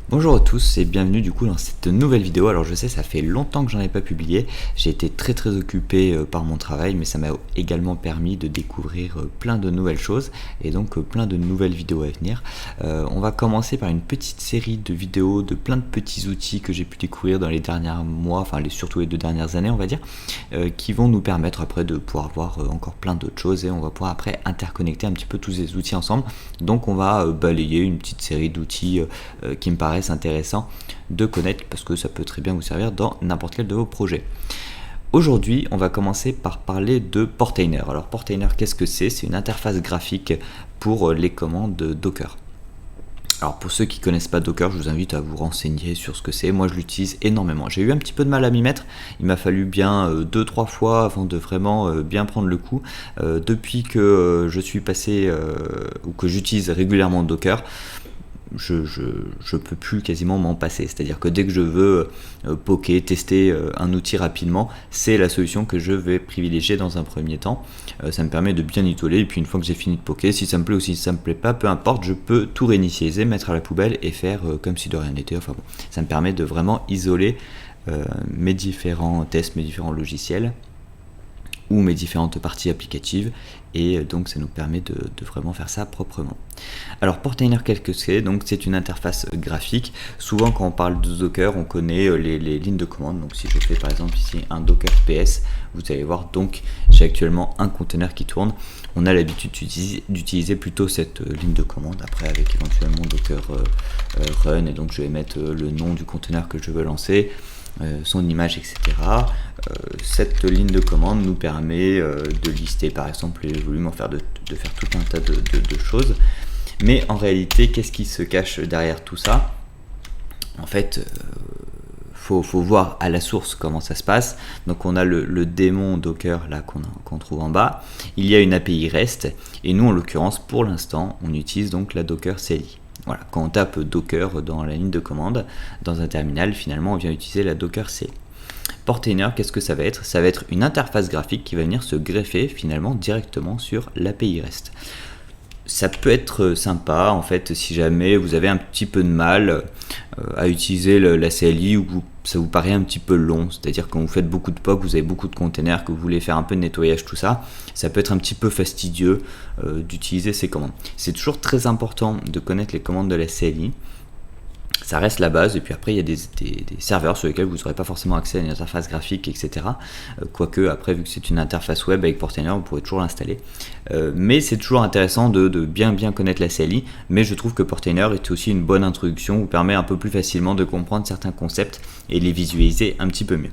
Bonjour à tous et bienvenue du coup dans cette nouvelle vidéo. Alors je sais, ça fait longtemps que j'en ai pas publié, j'ai été très occupé par mon travail, mais ça m'a également permis de découvrir plein de nouvelles choses et donc plein de nouvelles vidéos à venir. On va commencer par une petite série de vidéos de plein de petits outils que j'ai pu découvrir dans les derniers mois, enfin surtout les 2 dernières années on va dire, qui vont nous permettre après de pouvoir voir encore plein d'autres choses et on va pouvoir après interconnecter un petit peu tous ces outils ensemble. Donc on va balayer une petite série d'outils qui me paraissent intéressant de connaître parce que ça peut très bien vous servir dans n'importe quel de vos projets. Aujourd'hui, on va commencer par parler de Portainer. Alors Portainer, qu'est-ce que c'est? C'est une interface graphique pour les commandes Docker. Alors pour ceux qui ne connaissent pas Docker, je vous invite à vous renseigner sur ce que c'est. Moi je l'utilise énormément. J'ai eu un petit peu de mal à m'y mettre. Il m'a fallu bien 2-3 fois avant de vraiment bien prendre le coup. Depuis que je suis passé ou que j'utilise régulièrement Docker, je peux plus quasiment m'en passer. C'est-à-dire que dès que je veux poker, tester un outil rapidement, c'est la solution que je vais privilégier dans un premier temps. Ça me permet de bien isoler et puis une fois que j'ai fini de poker, si ça me plaît ou si ça me plaît pas, peu importe, je peux tout réinitialiser, mettre à la poubelle et faire comme si de rien n'était. Enfin bon, ça me permet de vraiment isoler mes différents tests, mes différents logiciels ou mes différentes parties applicatives, et donc ça nous permet de vraiment faire ça proprement. Alors Portainer, qu'est-ce que c'est? Donc c'est une interface graphique. Souvent quand on parle de Docker, on connaît les lignes de commande. Donc si je fais par exemple ici un Docker PS, vous allez voir, donc j'ai actuellement un conteneur qui tourne. On a l'habitude d'utiliser plutôt cette ligne de commande, après avec éventuellement Docker run, et donc je vais mettre le nom du conteneur que je veux lancer, son image, etc. Cette ligne de commande nous permet de lister par exemple les volumes, de faire tout un tas de choses. Mais en réalité, qu'est-ce qui se cache derrière tout ça? En fait, faut voir à la source comment ça se passe. Donc on a le démon Docker là qu'on trouve en bas. Il y a une API REST et nous en l'occurrence pour l'instant on utilise donc la Docker CLI. Voilà, quand on tape Docker dans la ligne de commande, dans un terminal, finalement on vient utiliser la Docker CLI. Portainer, qu'est-ce que ça va être? Ça va être une interface graphique qui va venir se greffer finalement directement sur l'API REST. Ça peut être sympa en fait si jamais vous avez un petit peu de mal à utiliser la CLI ou ça vous paraît un petit peu long, c'est-à-dire quand vous faites beaucoup de POC, vous avez beaucoup de containers, que vous voulez faire un peu de nettoyage, tout ça, ça peut être un petit peu fastidieux d'utiliser ces commandes. C'est toujours très important de connaître les commandes de la CLI. Ça reste la base, et puis après il y a des serveurs sur lesquels vous n'aurez pas forcément accès à une interface graphique, etc. Quoique après, vu que c'est une interface web avec Portainer, vous pourrez toujours l'installer. Mais c'est toujours intéressant de bien connaître la CLI, mais je trouve que Portainer est aussi une bonne introduction, vous permet un peu plus facilement de comprendre certains concepts et les visualiser un petit peu mieux.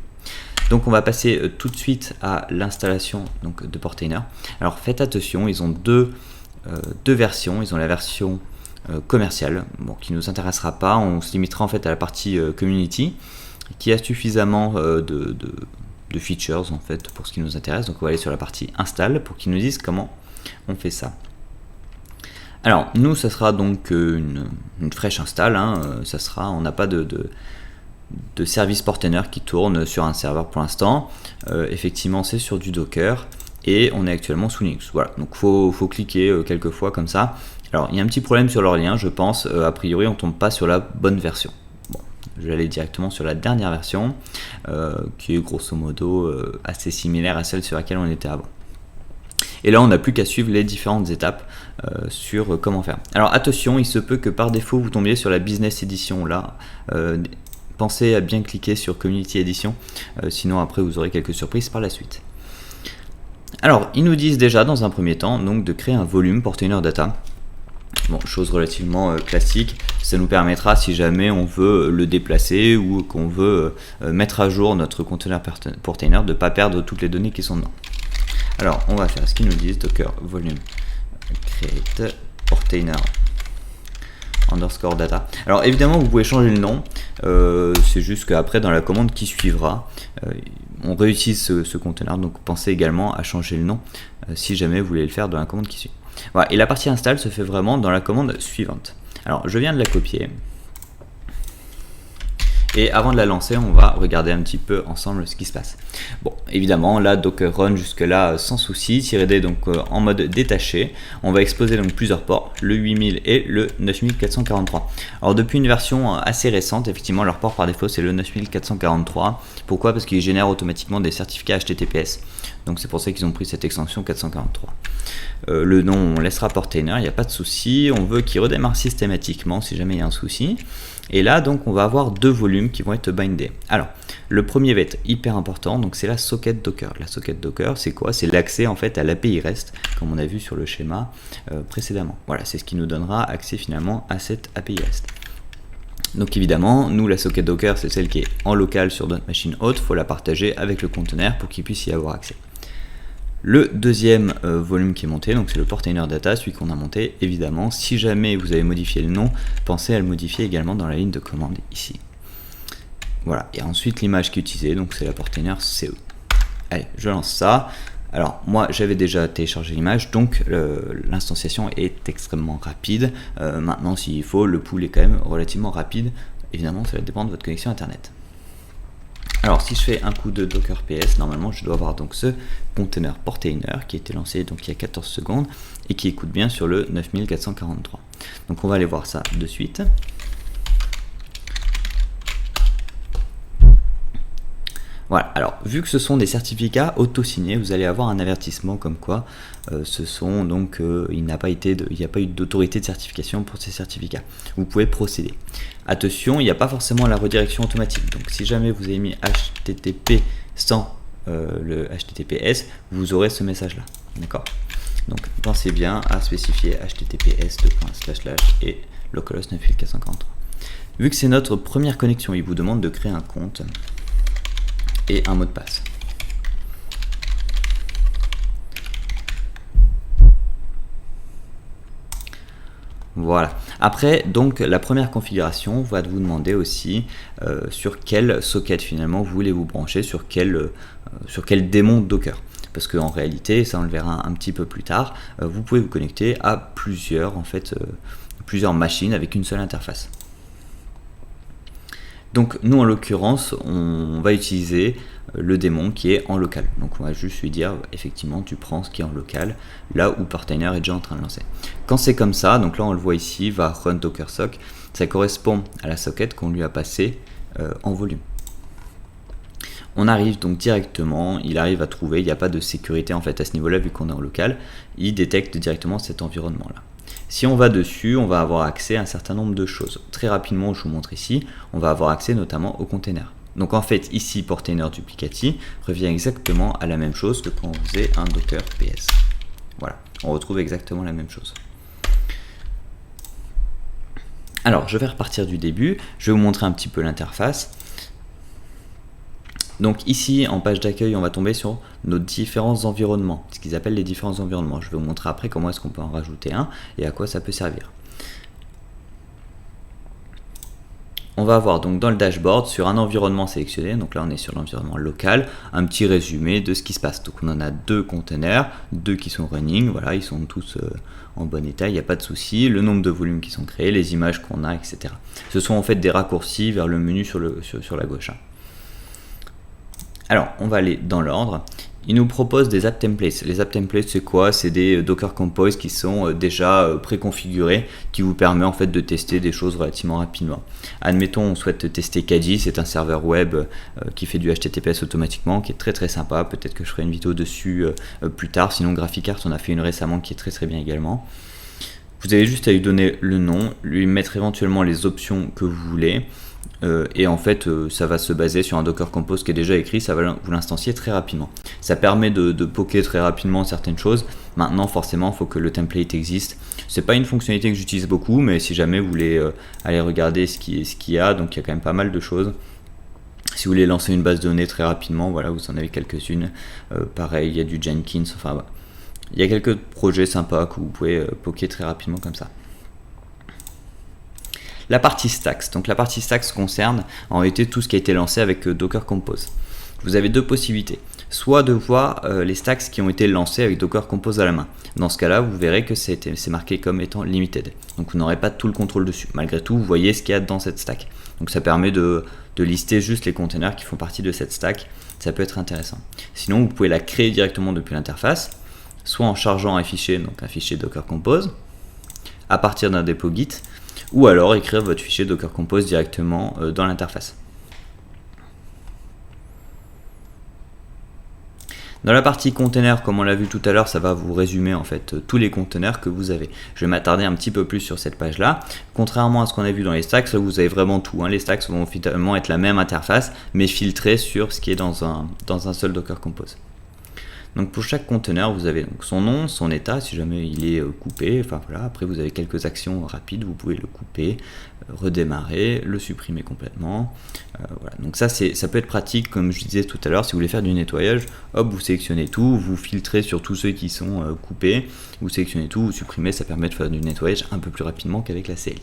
Donc on va passer tout de suite à l'installation de Portainer. Alors faites attention, ils ont deux versions, ils ont la version commercial, bon, qui ne nous intéressera pas, on se limitera en fait à la partie community qui a suffisamment de features en fait pour ce qui nous intéresse. Donc on va aller sur la partie install pour qu'ils nous disent comment on fait ça. Alors nous ça sera donc une fraîche install, ça sera, on n'a pas de service Portainer qui tourne sur un serveur pour l'instant. Effectivement c'est sur du Docker et on est actuellement sous Linux. Voilà, donc faut cliquer quelques fois comme ça. Alors il y a un petit problème sur leur lien, je pense, a priori on tombe pas sur la bonne version. Bon, je vais aller directement sur la dernière version, qui est grosso modo assez similaire à celle sur laquelle on était avant. Et là on n'a plus qu'à suivre les différentes étapes sur comment faire. Alors attention, il se peut que par défaut vous tombiez sur la Business Edition là. Pensez à bien cliquer sur Community Edition, sinon après vous aurez quelques surprises par la suite. Alors ils nous disent déjà dans un premier temps donc de créer un volume Portainer Data. Bon, chose relativement classique, ça nous permettra si jamais on veut le déplacer ou qu'on veut mettre à jour notre conteneur Portainer de ne pas perdre toutes les données qui sont dedans. Alors on va faire ce qu'ils nous disent, docker volume create Portainer underscore data. Alors évidemment vous pouvez changer le nom, c'est juste qu'après dans la commande qui suivra, on réutilise ce conteneur, donc pensez également à changer le nom si jamais vous voulez le faire dans la commande qui suit. Voilà, et la partie install se fait vraiment dans la commande suivante. Alors je viens de la copier Et avant de la lancer, on va regarder un petit peu ensemble ce qui se passe. Bon, évidemment, là, Docker Run jusque-là sans souci. -D donc en mode détaché. On va exposer donc plusieurs ports, le 8000 et le 9443. Alors depuis une version assez récente, effectivement, leur port par défaut c'est le 9443. Pourquoi? Parce qu'ils génèrent automatiquement des certificats HTTPS. Donc c'est pour ça qu'ils ont pris cette extension 443. Le nom, on laissera portainer, il n'y a pas de souci. On veut qu'il redémarre systématiquement si jamais il y a un souci. Et là, donc, on va avoir deux volumes qui vont être bindés. Alors, le premier va être hyper important, donc c'est la socket Docker. La socket Docker, c'est quoi? C'est l'accès en fait à l'API REST, comme on a vu sur le schéma précédemment. Voilà, c'est ce qui nous donnera accès finalement à cette API REST. Donc évidemment, nous, la socket Docker, c'est celle qui est en local sur notre machine hôte. Il faut la partager avec le conteneur pour qu'il puisse y avoir accès. Le deuxième volume qui est monté, donc c'est le portainer data, celui qu'on a monté. Évidemment, si jamais vous avez modifié le nom, pensez à le modifier également dans la ligne de commande ici. Voilà, et ensuite l'image qui est utilisée, donc c'est la portainer CE. Allez, je lance ça. Alors moi j'avais déjà téléchargé l'image, donc l'instanciation est extrêmement rapide. Maintenant s'il faut, le pool est quand même relativement rapide. Évidemment ça va dépendre de votre connexion internet. Alors si je fais un coup de Docker PS, normalement je dois avoir donc ce container portainer qui a été lancé donc il y a 14 secondes et qui écoute bien sur le 9443. Donc on va aller voir ça de suite. Voilà, alors vu que ce sont des certificats auto-signés, vous allez avoir un avertissement comme quoi ce sont donc il n'y a pas eu d'autorité de certification pour ces certificats. Vous pouvez procéder. Attention, il n'y a pas forcément la redirection automatique. Donc si jamais vous avez mis HTTP sans le HTTPS, vous aurez ce message là. D'accord. Donc pensez bien à spécifier HTTPS et localhost 9443. Vu que c'est notre première connexion, il vous demande de créer un compte et un mot de passe. Voilà. Après, donc, la première configuration va vous demander aussi sur quelle socket finalement vous voulez vous brancher, sur quel démon Docker. Parce qu'en réalité, ça on le verra un petit peu plus tard, vous pouvez vous connecter à plusieurs machines avec une seule interface. Donc nous en l'occurrence on va utiliser le démon qui est en local. Donc on va juste lui dire effectivement tu prends ce qui est en local là où Portainer est déjà en train de lancer. Quand c'est comme ça, donc là on le voit ici, va run docker sock, ça correspond à la socket qu'on lui a passée en volume. On arrive donc directement, il arrive à trouver, il n'y a pas de sécurité en fait à ce niveau là vu qu'on est en local, il détecte directement cet environnement là. Si on va dessus, on va avoir accès à un certain nombre de choses. Très rapidement, je vous montre ici, on va avoir accès notamment au container. Donc en fait, ici, Portainer Duplicati revient exactement à la même chose que quand on faisait un Docker PS. Voilà, on retrouve exactement la même chose. Alors, je vais repartir du début, je vais vous montrer un petit peu l'interface. Donc ici, en page d'accueil, on va tomber sur nos différents environnements, ce qu'ils appellent les différents environnements. Je vais vous montrer après comment est-ce qu'on peut en rajouter un et à quoi ça peut servir. On va avoir donc dans le dashboard, sur un environnement sélectionné, donc là on est sur l'environnement local, un petit résumé de ce qui se passe. Donc on en a deux containers, deux qui sont running, voilà, ils sont tous en bon état, il n'y a pas de souci, le nombre de volumes qui sont créés, les images qu'on a, etc. Ce sont en fait des raccourcis vers le menu sur la gauche. Alors, on va aller dans l'ordre. Il nous propose des app templates. Les app templates, c'est quoi? C'est des Docker Compose qui sont déjà préconfigurés, qui vous permet en fait de tester des choses relativement rapidement. Admettons, on souhaite tester Kadi, c'est un serveur web qui fait du HTTPS automatiquement, qui est très très sympa. Peut-être que je ferai une vidéo dessus plus tard. Sinon, GraphiCart, on a fait une récemment qui est très très bien également. Vous avez juste à lui donner le nom, lui mettre éventuellement les options que vous voulez. Et en fait ça va se baser sur un Docker Compose qui est déjà écrit, ça va vous l'instancier très rapidement. Ça permet de poker très rapidement certaines choses. Maintenant forcément il faut que le template existe. C'est pas une fonctionnalité que j'utilise beaucoup, mais si jamais vous voulez aller regarder ce qu'il y a, donc il y a quand même pas mal de choses. Si vous voulez lancer une base de données très rapidement, voilà, vous en avez quelques-unes. Pareil, il y a du Jenkins, enfin voilà. Il y a quelques projets sympas que vous pouvez poker très rapidement comme ça. La partie stacks. Donc la partie stacks concerne en réalité tout ce qui a été lancé avec Docker Compose. Vous avez deux possibilités. Soit de voir les stacks qui ont été lancés avec Docker Compose à la main. Dans ce cas-là, vous verrez que c'est marqué comme étant limited. Donc vous n'aurez pas tout le contrôle dessus. Malgré tout, vous voyez ce qu'il y a dans cette stack. Donc ça permet de lister juste les containers qui font partie de cette stack, ça peut être intéressant. Sinon vous pouvez la créer directement depuis l'interface, soit en chargeant un fichier, donc un fichier Docker Compose, à partir d'un dépôt Git, ou alors écrire votre fichier Docker Compose directement dans l'interface. Dans la partie container, comme on l'a vu tout à l'heure, ça va vous résumer en fait tous les containers que vous avez. Je vais m'attarder un petit peu plus sur cette page là. Contrairement à ce qu'on a vu dans les stacks, là vous avez vraiment tout. Les stacks vont finalement être la même interface, mais filtrés sur ce qui est dans un seul Docker Compose. Donc pour chaque conteneur, vous avez donc son nom, son état, si jamais il est coupé, enfin voilà, après vous avez quelques actions rapides, vous pouvez le couper, redémarrer, le supprimer complètement, voilà. Donc ça peut être pratique, comme je disais tout à l'heure, si vous voulez faire du nettoyage, hop, vous sélectionnez tout, vous filtrez sur tous ceux qui sont coupés, vous sélectionnez tout, vous supprimez, ça permet de faire du nettoyage un peu plus rapidement qu'avec la CLI.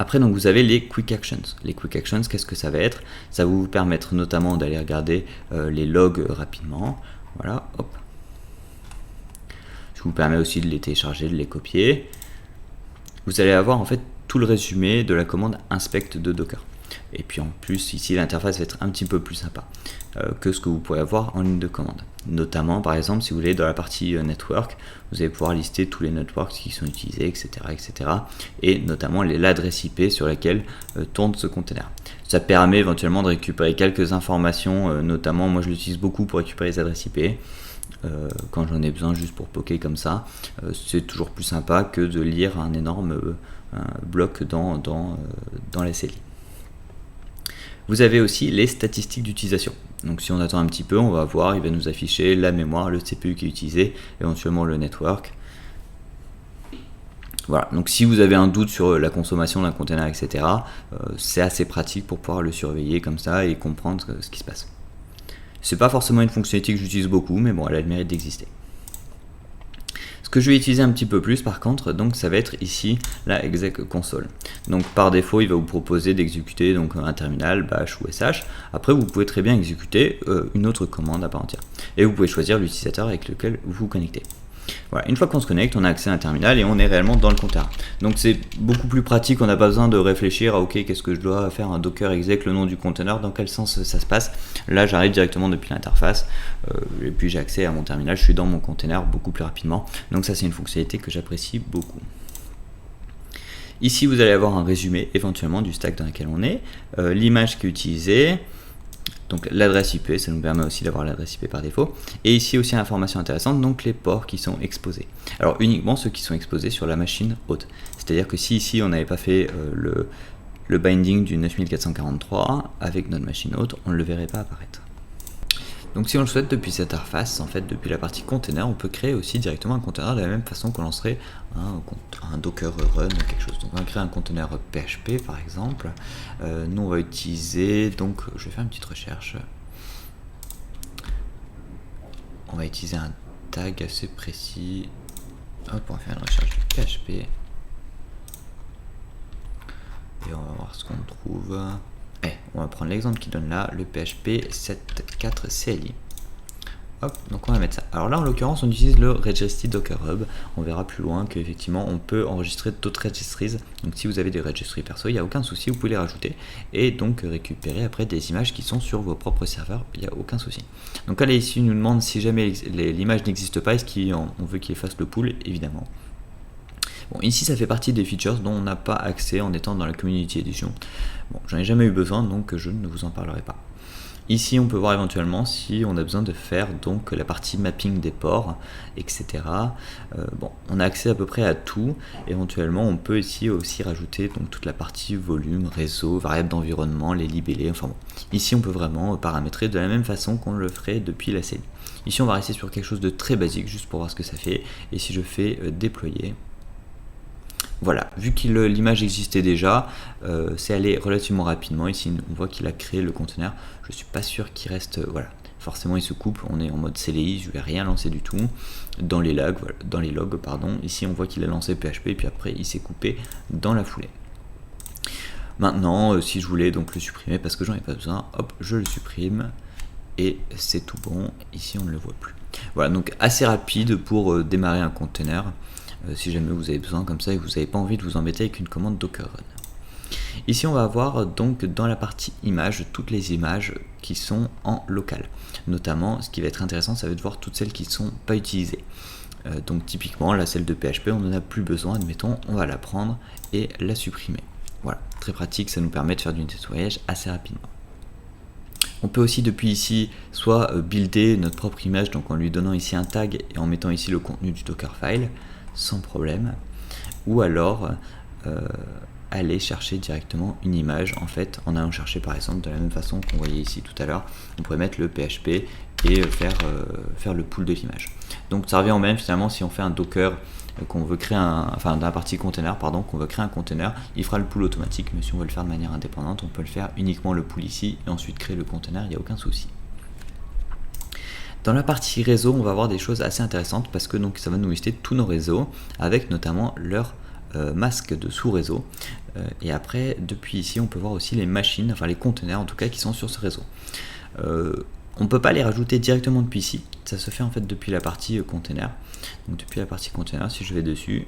Après, donc, vous avez les Quick Actions. Les Quick Actions, qu'est-ce que ça va être? Ça va vous permettre notamment d'aller regarder les logs rapidement. Voilà, hop. Ça vous permet aussi de les télécharger, de les copier. Vous allez avoir en fait tout le résumé de la commande inspect de Docker. Et puis en plus, ici, l'interface va être un petit peu plus sympa que ce que vous pouvez avoir en ligne de commande. Notamment, par exemple, si vous voulez, dans la partie network, vous allez pouvoir lister tous les networks qui sont utilisés, etc. etc. et notamment l'adresse IP sur laquelle tourne ce container. Ça permet éventuellement de récupérer quelques informations, notamment, moi je l'utilise beaucoup pour récupérer les adresses IP. Quand j'en ai besoin juste pour poker comme ça, c'est toujours plus sympa que de lire un énorme bloc dans la CLI. Vous avez aussi les statistiques d'utilisation. Donc si on attend un petit peu, on va voir, il va nous afficher la mémoire, le CPU qui est utilisé, éventuellement le network. Voilà, donc si vous avez un doute sur la consommation d'un container, etc., c'est assez pratique pour pouvoir le surveiller comme ça et comprendre ce qui se passe. C'est pas forcément une fonctionnalité que j'utilise beaucoup, mais bon, elle a le mérite d'exister. Ce que je vais utiliser un petit peu plus par contre, donc ça va être ici la exec console. Donc par défaut, il va vous proposer d'exécuter donc un terminal, bash ou sh. Après, vous pouvez très bien exécuter une autre commande à part entière. Et vous pouvez choisir l'utilisateur avec lequel vous vous connectez. Voilà, une fois qu'on se connecte, on a accès à un terminal et on est réellement dans le container. Donc c'est beaucoup plus pratique, on n'a pas besoin de réfléchir à ok, qu'est-ce que je dois faire, un docker exec, le nom du container, dans quel sens ça se passe. Là j'arrive directement depuis l'interface et puis j'ai accès à mon terminal, je suis dans mon container beaucoup plus rapidement. Donc ça c'est une fonctionnalité que j'apprécie beaucoup. Ici vous allez avoir un résumé éventuellement du stack dans lequel on est, l'image qui est utilisée, donc l'adresse IP, ça nous permet aussi d'avoir l'adresse IP par défaut. Et ici aussi une information intéressante, donc les ports qui sont exposés. Alors uniquement ceux qui sont exposés sur la machine hôte. C'est-à-dire que si ici on n'avait pas fait le binding du 9443 avec notre machine hôte, on ne le verrait pas apparaître. Donc si on le souhaite depuis cette interface, en fait depuis la partie container, on peut créer aussi directement un container de la même façon qu'on lancerait un Docker run ou quelque chose. Donc on va créer un container PHP par exemple. Nous on va utiliser, donc je vais faire une petite recherche. On va utiliser un tag assez précis. Hop, on va faire une recherche de PHP. Et on va voir ce qu'on trouve. On va prendre l'exemple qui donne là, le PHP 7.4 CLI. Hop, donc on va mettre ça. Alors là en l'occurrence on utilise le Registry Docker Hub. On verra plus loin qu'effectivement on peut enregistrer d'autres registries. Donc si vous avez des registries perso, il n'y a aucun souci, vous pouvez les rajouter. Et donc récupérer après des images qui sont sur vos propres serveurs, il n'y a aucun souci. Donc là ici il nous demande si jamais l'image n'existe pas, est-ce qu'on veut qu'il efface le pool, évidemment. Bon, ici ça fait partie des features dont on n'a pas accès en étant dans la Community Edition. Bon, j'en ai jamais eu besoin donc je ne vous en parlerai pas. Ici on peut voir éventuellement si on a besoin de faire donc la partie mapping des ports, etc. Bon, on a accès à peu près à tout. Éventuellement on peut ici aussi rajouter donc toute la partie volume, réseau, variable d'environnement, les libellés, enfin bon. Ici on peut vraiment paramétrer de la même façon qu'on le ferait depuis la CLI. Ici on va rester sur quelque chose de très basique juste pour voir ce que ça fait. Et si je fais déployer, voilà, vu que l'image existait déjà, c'est allé relativement rapidement. Ici, on voit qu'il a créé le conteneur. Je suis pas sûr qu'il reste. Voilà, forcément, il se coupe. On est en mode CLI. Je vais rien lancer du tout dans les logs. Voilà, dans les logs, pardon. Ici, on voit qu'il a lancé PHP et puis après, il s'est coupé dans la foulée. Maintenant, si je voulais donc le supprimer parce que j'en ai pas besoin, hop, je le supprime et c'est tout bon. Ici, on ne le voit plus. Voilà, donc assez rapide pour démarrer un conteneur. Si jamais vous avez besoin comme ça et que vous n'avez pas envie de vous embêter avec une commande Docker Run. Ici on va avoir donc dans la partie images toutes les images qui sont en local. Notamment ce qui va être intéressant, ça va être de voir toutes celles qui ne sont pas utilisées. Donc typiquement là celle de PHP on n'en a plus besoin, admettons, on va la prendre et la supprimer. Voilà, très pratique, ça nous permet de faire du nettoyage assez rapidement. On peut aussi depuis ici soit builder notre propre image, donc en lui donnant ici un tag et en mettant ici le contenu du Dockerfile sans problème, ou alors aller chercher directement une image en fait en allant chercher par exemple de la même façon qu'on voyait ici tout à l'heure, on pourrait mettre le PHP et faire le pool de l'image. Donc ça revient au même finalement si on fait un Docker qu'on veut créer dans la partie container pardon, qu'on veut créer un container, il fera le pool automatique, mais si on veut le faire de manière indépendante, on peut le faire uniquement le pool ici et ensuite créer le container, il n'y a aucun souci. Dans la partie réseau, on va avoir des choses assez intéressantes parce que donc ça va nous lister tous nos réseaux avec notamment leur masque de sous-réseau. Et après, depuis ici, on peut voir aussi les machines, enfin les containers en tout cas, qui sont sur ce réseau. On ne peut pas les rajouter directement depuis ici, ça se fait en fait depuis la partie container. Donc depuis la partie container, si je vais dessus,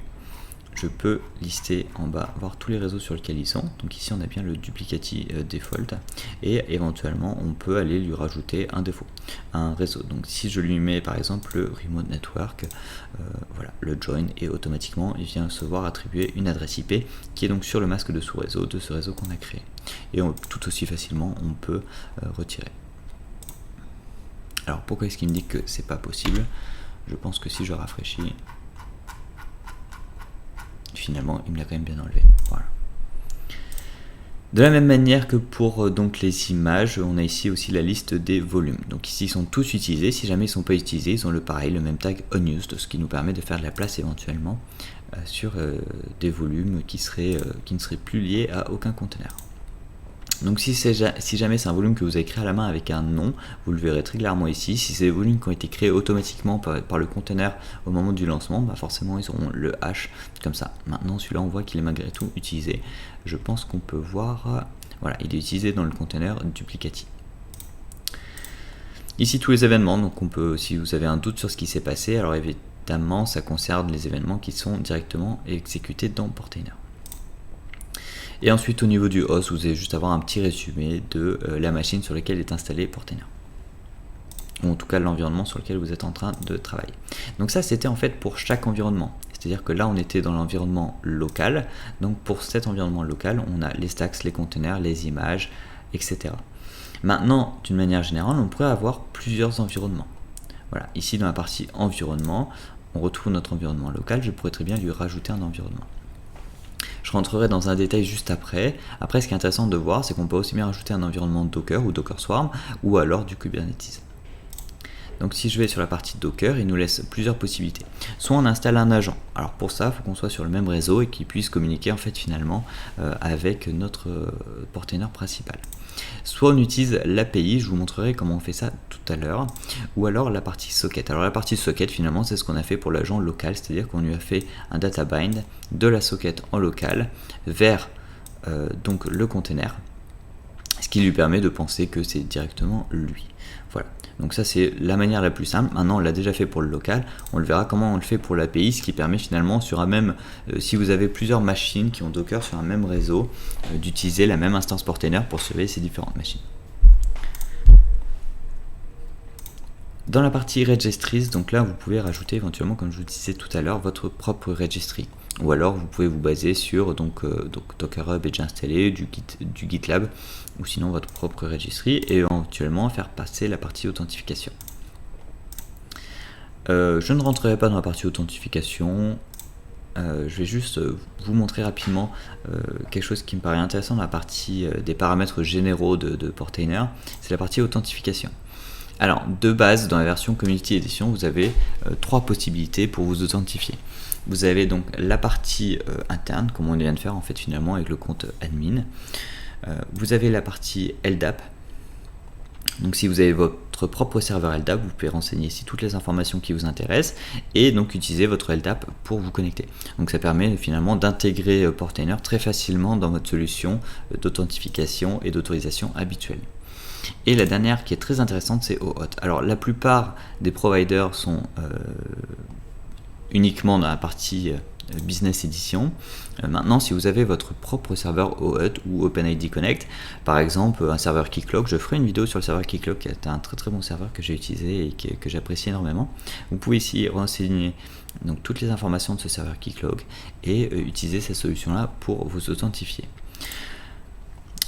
je peux lister en bas, voir tous les réseaux sur lesquels ils sont. Donc ici on a bien le duplicati default et éventuellement on peut aller lui rajouter un défaut, un réseau. Donc si je lui mets par exemple le remote network, voilà, le join, et automatiquement il vient se voir attribuer une adresse IP qui est donc sur le masque de sous-réseau de ce réseau qu'on a créé. Et tout aussi facilement on peut retirer. Alors pourquoi est-ce qu'il me dit que c'est pas possible? Je pense que si je rafraîchis, finalement il me l'a quand même bien enlevé. Voilà. De la même manière que pour donc les images, on a ici aussi la liste des volumes. Donc ici ils sont tous utilisés, si jamais ils ne sont pas utilisés, ils ont le même tag unused, ce qui nous permet de faire de la place éventuellement sur des volumes qui ne seraient plus liés à aucun conteneur. Donc si jamais c'est un volume que vous avez créé à la main avec un nom, vous le verrez très clairement ici. Si c'est des volumes qui ont été créés automatiquement par le container au moment du lancement, bah forcément ils auront le hash comme ça. Maintenant celui-là on voit qu'il est malgré tout utilisé. Je pense qu'on peut voir, voilà, il est utilisé dans le container duplicati. Ici tous les événements, donc on peut, si vous avez un doute sur ce qui s'est passé, alors évidemment ça concerne les événements qui sont directement exécutés dans Portainer. Et ensuite au niveau du host, vous allez juste avoir un petit résumé de la machine sur laquelle est installé Portainer. Ou en tout cas l'environnement sur lequel vous êtes en train de travailler. Donc ça c'était en fait pour chaque environnement. C'est-à-dire que là on était dans l'environnement local. Donc pour cet environnement local, on a les stacks, les containers, les images, etc. Maintenant, d'une manière générale, on pourrait avoir plusieurs environnements. Voilà, ici dans la partie environnement, on retrouve notre environnement local. Je pourrais très bien lui rajouter un environnement. Je rentrerai dans un détail juste après. Après, ce qui est intéressant de voir, c'est qu'on peut aussi bien rajouter un environnement Docker ou Docker Swarm, ou alors du Kubernetes. Donc si je vais sur la partie Docker, il nous laisse plusieurs possibilités. Soit on installe un agent. Alors pour ça, il faut qu'on soit sur le même réseau et qu'il puisse communiquer en fait finalement avec notre portainer principal. Soit on utilise l'API, je vous montrerai comment on fait ça tout à l'heure, ou alors la partie socket. Alors la partie socket finalement c'est ce qu'on a fait pour l'agent local, c'est-à-dire qu'on lui a fait un data bind de la socket en local vers donc le container, ce qui lui permet de penser que c'est directement lui. Voilà. Donc ça c'est la manière la plus simple. Maintenant on l'a déjà fait pour le local, on le verra comment on le fait pour l'API, ce qui permet finalement sur un même, si vous avez plusieurs machines qui ont Docker sur un même réseau, d'utiliser la même instance Portainer pour surveiller ces différentes machines. Dans la partie registries, donc là vous pouvez rajouter éventuellement, comme je vous disais tout à l'heure, votre propre registry. Ou alors vous pouvez vous baser sur donc Docker Hub et installé, du GitLab, ou sinon votre propre registry, et éventuellement faire passer la partie authentification. Je ne rentrerai pas dans la partie authentification, je vais juste vous montrer rapidement quelque chose qui me paraît intéressant dans la partie des paramètres généraux de Portainer, c'est la partie authentification. Alors, de base, dans la version Community Edition, vous avez trois possibilités pour vous authentifier. Vous avez donc la partie interne, comme on vient de faire en fait finalement avec le compte admin. Vous avez la partie LDAP. Donc si vous avez votre propre serveur LDAP, vous pouvez renseigner ici toutes les informations qui vous intéressent et donc utiliser votre LDAP pour vous connecter. Donc ça permet finalement d'intégrer Portainer très facilement dans votre solution d'authentification et d'autorisation habituelle. Et la dernière qui est très intéressante, c'est OAuth. Alors la plupart des providers sont uniquement dans la partie Business Edition. Maintenant, si vous avez votre propre serveur OAuth ou OpenID Connect, par exemple un serveur Keycloak, je ferai une vidéo sur le serveur Keycloak qui est un très bon serveur que j'ai utilisé et que j'apprécie énormément. Vous pouvez ici renseigner donc toutes les informations de ce serveur Keycloak et utiliser cette solution-là pour vous authentifier.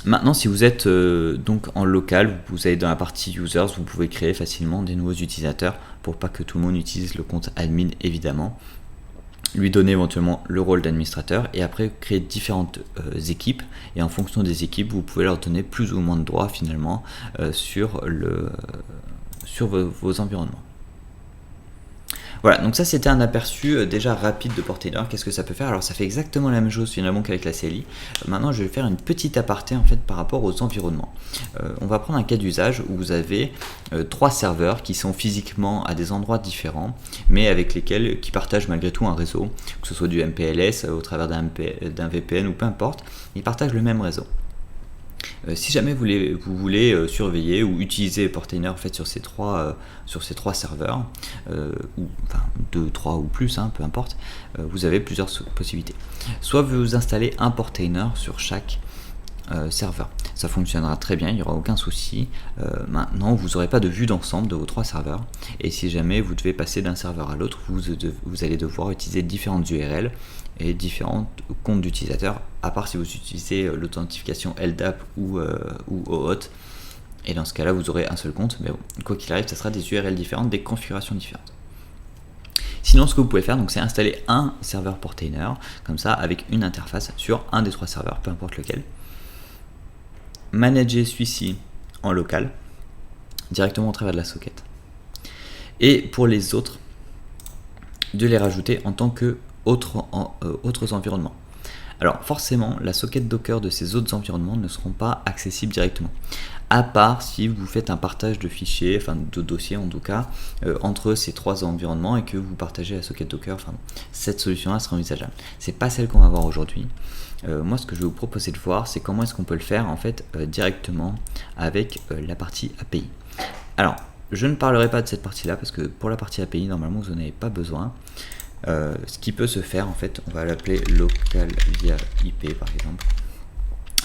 Maintenant, si vous êtes donc en local, vous allez dans la partie Users, vous pouvez créer facilement des nouveaux utilisateurs pour pas que tout le monde utilise le compte admin évidemment. Lui donner éventuellement le rôle d'administrateur et après créer différentes équipes, et en fonction des équipes vous pouvez leur donner plus ou moins de droits finalement sur vos environnements. Voilà, donc ça c'était un aperçu déjà rapide de Portainer. Qu'est-ce que ça peut faire? Alors ça fait exactement la même chose finalement qu'avec la CLI. Maintenant je vais faire une petite aparté en fait par rapport aux environnements. On va prendre un cas d'usage où vous avez 3 serveurs qui sont physiquement à des endroits différents, mais avec lesquels qui partagent malgré tout un réseau, que ce soit du MPLS au travers d'un VPN ou peu importe, ils partagent le même réseau. Si jamais vous voulez surveiller ou utiliser Portainer en fait sur ces trois serveurs, ou enfin 2, 3 ou plus, peu importe, vous avez plusieurs possibilités. Soit vous installez un Portainer sur chaque serveur. Ça fonctionnera très bien, il n'y aura aucun souci. Maintenant, vous n'aurez pas de vue d'ensemble de vos 3 serveurs. Et si jamais vous devez passer d'un serveur à l'autre, vous allez devoir utiliser différentes URL et différents comptes d'utilisateurs, à part si vous utilisez l'authentification LDAP ou OAuth. Et dans ce cas-là, vous aurez un seul compte. Mais bon, quoi qu'il arrive, ça sera des URL différentes, des configurations différentes. Sinon, ce que vous pouvez faire, c'est installer un serveur Portainer, comme ça, avec une interface sur un des 3 serveurs, peu importe lequel. Manager celui-ci en local, directement au travers de la socket. Et pour les autres, de les rajouter en tant que autres environnements. Alors forcément, la socket Docker de ces autres environnements ne seront pas accessibles directement, à part si vous faites un partage de fichiers, enfin de dossiers en tout cas, entre ces 3 environnements et que vous partagez la socket Docker. Enfin, cette solution-là sera envisageable. C'est pas celle qu'on va voir aujourd'hui. Moi, ce que je vais vous proposer de voir, c'est comment est-ce qu'on peut le faire en fait directement avec la partie API. Alors, je ne parlerai pas de cette partie-là parce que pour la partie API, normalement, vous n'en avez pas besoin. Ce qui peut se faire, en fait, on va l'appeler local via IP par exemple.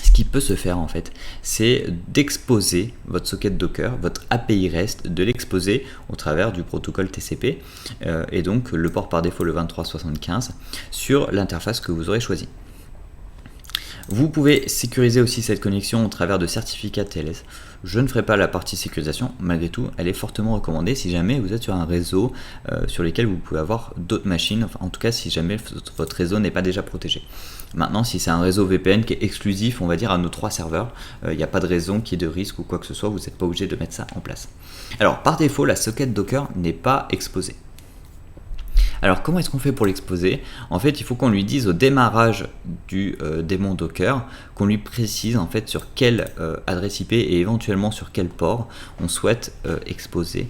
Ce qui peut se faire en fait, c'est d'exposer votre socket Docker, votre API REST, de l'exposer au travers du protocole TCP et donc le port par défaut le 2375 sur l'interface que vous aurez choisie. Vous pouvez sécuriser aussi cette connexion au travers de certificats TLS. Je ne ferai pas la partie sécurisation, malgré tout, elle est fortement recommandée si jamais vous êtes sur un réseau sur lequel vous pouvez avoir d'autres machines, enfin en tout cas si jamais votre réseau n'est pas déjà protégé. Maintenant, si c'est un réseau VPN qui est exclusif, on va dire à nos 3 serveurs, il n'y a pas de raison qu'il y ait de risque ou quoi que ce soit, vous n'êtes pas obligé de mettre ça en place. Alors par défaut, la socket Docker n'est pas exposée. Alors comment est-ce qu'on fait pour l'exposer? En fait, il faut qu'on lui dise au démarrage du démon Docker, qu'on lui précise en fait sur quelle adresse IP et éventuellement sur quel port on souhaite exposer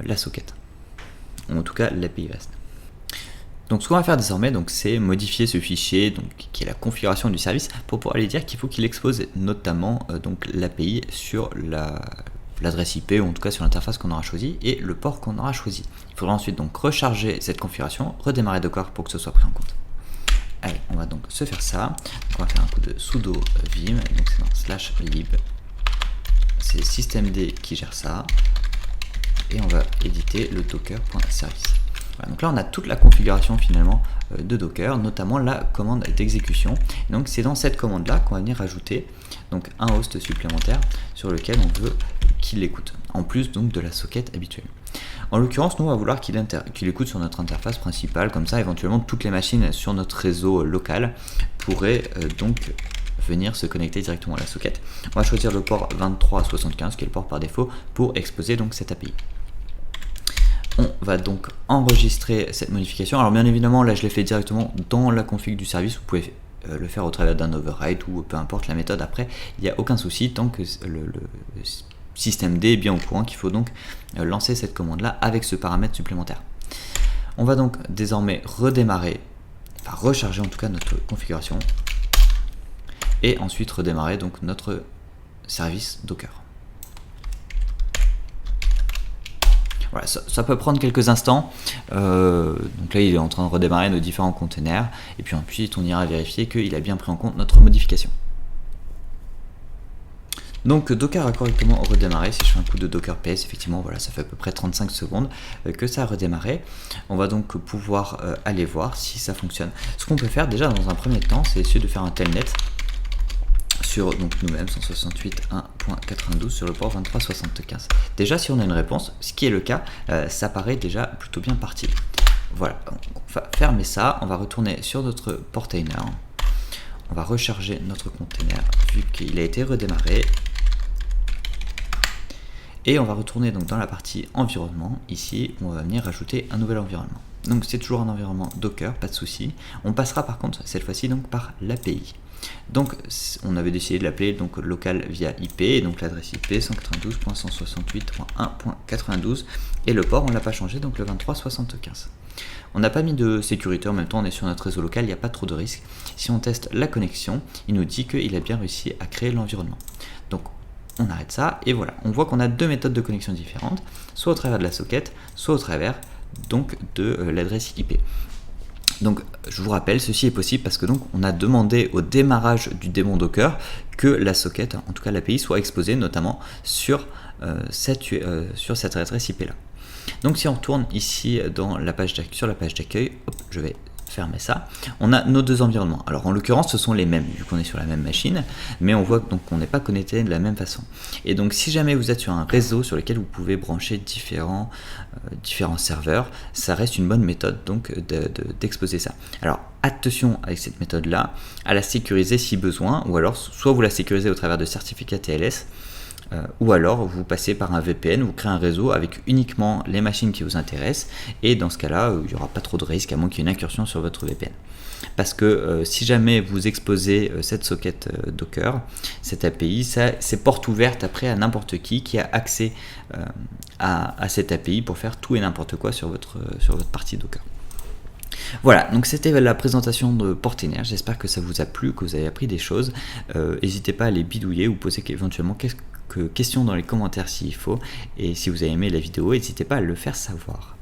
la socket. Ou en tout cas l'API REST. Donc ce qu'on va faire désormais, c'est modifier ce fichier qui est la configuration du service pour pouvoir lui dire qu'il faut qu'il expose notamment l'API sur l'adresse IP ou en tout cas sur l'interface qu'on aura choisi et le port qu'on aura choisi. Il faudra ensuite recharger cette configuration, redémarrer Docker pour que ce soit pris en compte. Allez, on va donc se faire ça. Donc on va faire un coup de sudo vim, donc c'est dans /lib. C'est systemd qui gère ça. Et on va éditer le docker.service. Voilà, donc là on a toute la configuration finalement de Docker, notamment la commande d'exécution. Donc c'est dans cette commande là qu'on va venir rajouter un host supplémentaire sur lequel on veut qu'il écoute, en plus de la socket habituelle. En l'occurrence, nous on va vouloir qu'il écoute sur notre interface principale, comme ça éventuellement toutes les machines sur notre réseau local pourraient venir se connecter directement à la socket. On va choisir le port 2375 qui est le port par défaut pour exposer cette API. On va donc enregistrer cette modification. Alors bien évidemment, là je l'ai fait directement dans la config du service. Vous pouvez le faire au travers d'un override ou peu importe la méthode après. Il n'y a aucun souci tant que le systemd est bien au courant qu'il faut lancer cette commande là avec ce paramètre supplémentaire. On va donc désormais recharger en tout cas notre configuration et ensuite redémarrer notre service Docker. Voilà, ça peut prendre quelques instants. Donc là, il est en train de redémarrer nos différents containers. Et puis ensuite, on ira vérifier qu'il a bien pris en compte notre modification. Donc Docker a correctement redémarré. Si je fais un coup de Docker PS, effectivement, voilà, ça fait à peu près 35 secondes que ça a redémarré. On va donc pouvoir aller voir si ça fonctionne. Ce qu'on peut faire déjà dans un premier temps, c'est essayer de faire un telnet sur donc nous-mêmes 168.1.92 sur le port 2375. Déjà, si on a une réponse, ce qui est le cas, ça paraît déjà plutôt bien parti. Voilà, on va fermer ça, on va retourner sur notre portainer, on va recharger notre container vu qu'il a été redémarré. Et on va retourner donc dans la partie environnement, ici on va venir rajouter un nouvel environnement. Donc c'est toujours un environnement Docker, pas de souci. On passera par contre cette fois-ci donc par l'API. Donc on avait décidé de l'appeler donc local via IP, et donc l'adresse IP 192.168.1.92 et le port on l'a pas changé, donc le 2375. On n'a pas mis de sécurité, en même temps on est sur notre réseau local, il n'y a pas trop de risques. Si on teste la connexion, il nous dit qu'il a bien réussi à créer l'environnement. Donc on arrête ça et voilà, on voit qu'on a deux méthodes de connexion différentes, soit au travers de la socket, soit au travers donc de l'adresse IP. Donc je vous rappelle, ceci est possible parce que donc on a demandé au démarrage du démon Docker que la socket, en tout cas l'API, soit exposée notamment sur cette adresse IP là. Donc si on retourne ici dans la page sur la page d'accueil, je vais fermer ça, on a nos deux environnements. Alors en l'occurrence ce sont les mêmes vu qu'on est sur la même machine, mais on voit donc qu'on n'est pas connecté de la même façon. Et donc si jamais vous êtes sur un réseau sur lequel vous pouvez brancher différents serveurs, ça reste une bonne méthode donc d'exposer ça. Alors attention avec cette méthode là à la sécuriser si besoin, ou alors soit vous la sécurisez au travers de certificats TLS, ou alors vous passez par un VPN, vous créez un réseau avec uniquement les machines qui vous intéressent, et dans ce cas là il n'y aura pas trop de risque à moins qu'il y ait une incursion sur votre VPN. Parce que si jamais vous exposez cette socket Docker, cette API, c'est porte ouverte après à n'importe qui a accès à cette API pour faire tout et n'importe quoi sur votre partie Docker. Voilà, donc c'était la présentation de Portainer, j'espère que ça vous a plu, que vous avez appris des choses. N'hésitez pas à les bidouiller ou poser éventuellement quelques questions dans les commentaires s'il faut, et si vous avez aimé la vidéo, n'hésitez pas à le faire savoir.